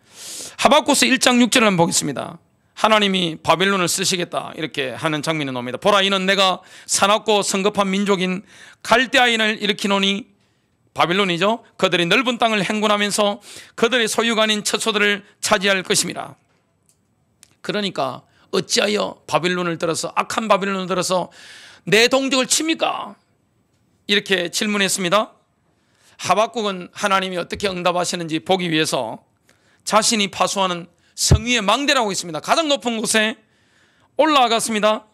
하박국서 1장 6절을 한번 보겠습니다. 하나님이 바벨론을 쓰시겠다 이렇게 하는 장면이 나옵니다. 보라 이는 내가 사납고 성급한 민족인 갈대아인을 일으키노니 바벨론이죠. 그들이 넓은 땅을 행군하면서 그들의 소유가 아닌 처소들을 차지할 것입니다. 그러니까 어찌하여 바벨론을 들어서 악한 바벨론을 들어서 내 동족을 칩니까? 이렇게 질문했습니다. 하박국은 하나님이 어떻게 응답하시는지 보기 위해서 자신이 파수하는 성위의 망대라고 있습니다. 가장 높은 곳에 올라갔습니다.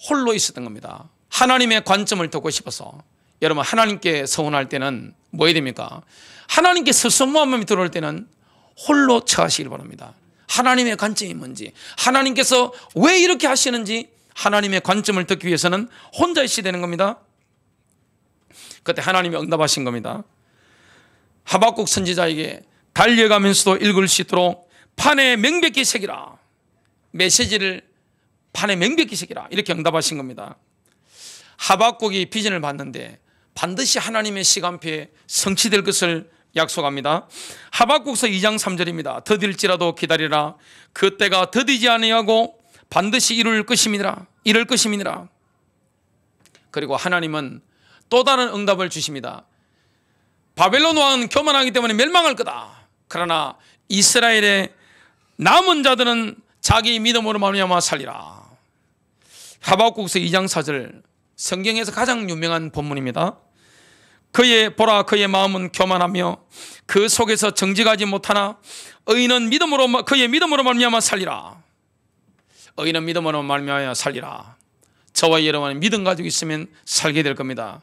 홀로 있었던 겁니다. 하나님의 관점을 듣고 싶어서. 여러분 하나님께 서운할 때는 뭐 해야 됩니까? 하나님께 서슴모한 마음이 들어올 때는 홀로 처하시길 바랍니다. 하나님의 관점이 뭔지, 하나님께서 왜 이렇게 하시는지 하나님의 관점을 듣기 위해서는 혼자 있어야 되는 겁니다. 그때 하나님이 응답하신 겁니다. 하박국 선지자에게 달려가면서도 읽을 수 있도록 판에 명백히 새기라. 메시지를 판에 명백히 새기라. 이렇게 응답하신 겁니다. 하박국이 비전을 봤는데 반드시 하나님의 시간표에 성취될 것을 약속합니다. 하박국서 2장 3절입니다. 더딜지라도 기다리라. 그 때가 더디지 아니하고 반드시 이룰 것임이니라. 그리고 하나님은 또 다른 응답을 주십니다. 바벨론 왕은 교만하기 때문에 멸망할 거다. 그러나 이스라엘의 남은 자들은 자기 믿음으로 말미암아 살리라. 하박국서 2장 4절, 성경에서 가장 유명한 본문입니다. 보라 그의 마음은 교만하며 그 속에서 정직하지 못하나 의인은 그의 믿음으로 말미암아 살리라. 의인은 믿음으로 말미암아 살리라. 저와 여러분은 믿음 가지고 있으면 살게 될 겁니다.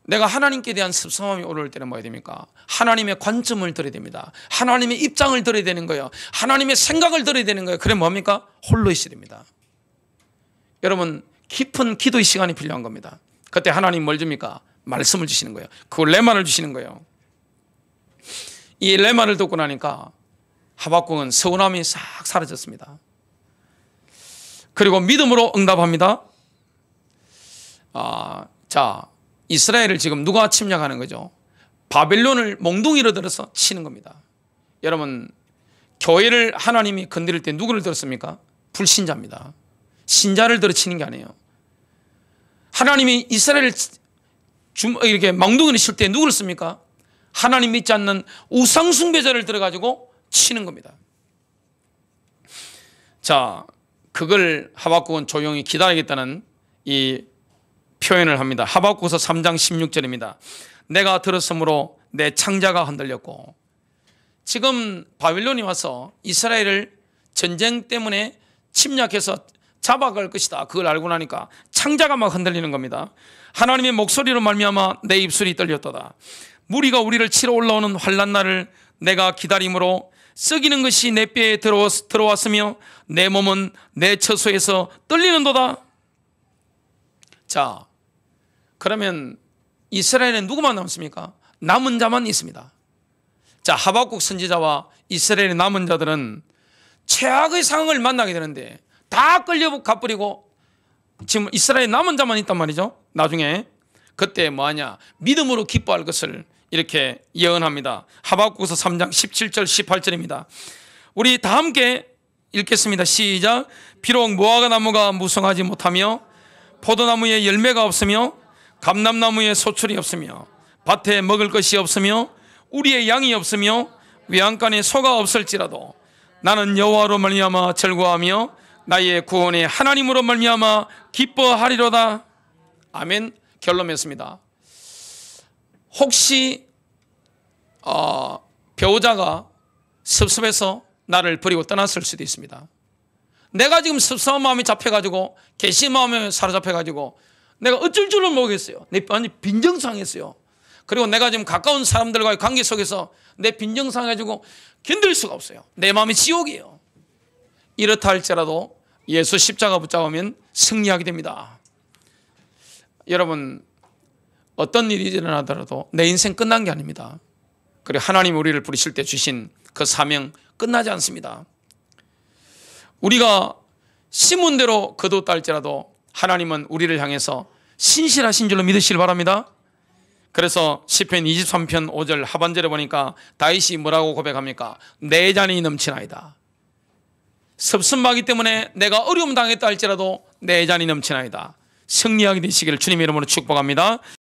내가 하나님께 대한 습성함이 오를 때는 뭐야 됩니까? 하나님의 관점을 들어야 됩니다. 하나님의 입장을 들어야 되는 거예요. 하나님의 생각을 들어야 되는 거예요. 그래 뭡니까? 홀로 있어야 됩니다. 여러분, 깊은 기도의 시간이 필요한 겁니다. 그때 하나님 뭘 줍니까? 말씀을 주시는 거예요. 그 레마를 주시는 거예요. 이 레마를 듣고 나니까 하박국은 서운함이 싹 사라졌습니다. 그리고 믿음으로 응답합니다. 자, 이스라엘을 지금 누가 침략하는 거죠? 바벨론을 몽둥이로 들어서 치는 겁니다. 여러분, 교회를 하나님이 건드릴 때 누구를 들었습니까? 불신자입니다. 신자를 들어 치는 게 아니에요. 하나님이 이스라엘을 이렇게 몽둥이를 칠 때 누구를 씁니까? 하나님 믿지 않는 우상 숭배자를 들어가지고 치는 겁니다. 자, 그걸 하박국은 조용히 기다리겠다는 이 표현을 합니다. 하박국서 3장 16절입니다. 내가 들었으므로 내 창자가 흔들렸고, 지금 바빌론이 와서 이스라엘을 전쟁 때문에 침략해서 잡아갈 것이다. 그걸 알고 나니까 창자가 막 흔들리는 겁니다. 하나님의 목소리로 말미암아 내 입술이 떨렸도다. 무리가 우리를 치러 올라오는 환난 날을 내가 기다림으로 썩이는 것이 내 뼈에 들어왔으며 내 몸은 내 처소에서 떨리는도다. 자, 그러면 이스라엘은 누구만 남습니까? 남은 자만 있습니다. 자, 하박국 선지자와 이스라엘의 남은 자들은 최악의 상황을 만나게 되는데 다 끌려 가버리고 지금 이스라엘 남은 자만 있단 말이죠. 나중에 그때 뭐하냐? 믿음으로 기뻐할 것을 이렇게 예언합니다. 하박국서 3장 17절 18절입니다. 우리 다 함께 읽겠습니다. 시작. 비록 무화과 나무가 무성하지 못하며 포도나무에 열매가 없으며 감람나무에 소출이 없으며 밭에 먹을 것이 없으며 우리의 양이 없으며 외양간에 소가 없을지라도 나는 여호와로 말미암아 즐거워하며 나의 구원의 하나님으로 말미암아 기뻐하리로다. 아멘. 결론 맺습니다. 혹시 배우자가 섭섭해서 나를 버리고 떠났을 수도 있습니다. 내가 지금 섭섭한 마음이 잡혀가지고 개시 마음에 사로잡혀가지고 내가 어쩔 줄을 모르겠어요. 내 완전 빈정상했어요. 그리고 내가 지금 가까운 사람들과의 관계 속에서 내 빈정상해가지고 견딜 수가 없어요. 내 마음이 지옥이에요. 이렇다 할지라도 예수 십자가 붙잡으면 승리하게 됩니다. 여러분, 어떤 일이 일어나더라도 내 인생 끝난 게 아닙니다. 그리고 하나님 우리를 부르실 때 주신 그 사명 끝나지 않습니다. 우리가 심은 대로 거두었다 할지라도 하나님은 우리를 향해서 신실하신 줄로 믿으시길 바랍니다. 그래서 시편 23편 5절 하반절에 보니까 다윗이 뭐라고 고백합니까? 내 잔이 넘치나이다. 섭섭하기 때문에 내가 어려움 당했다 할지라도 내 잔이 넘치나이다. 승리하게 되시기를 주님의 이름으로 축복합니다.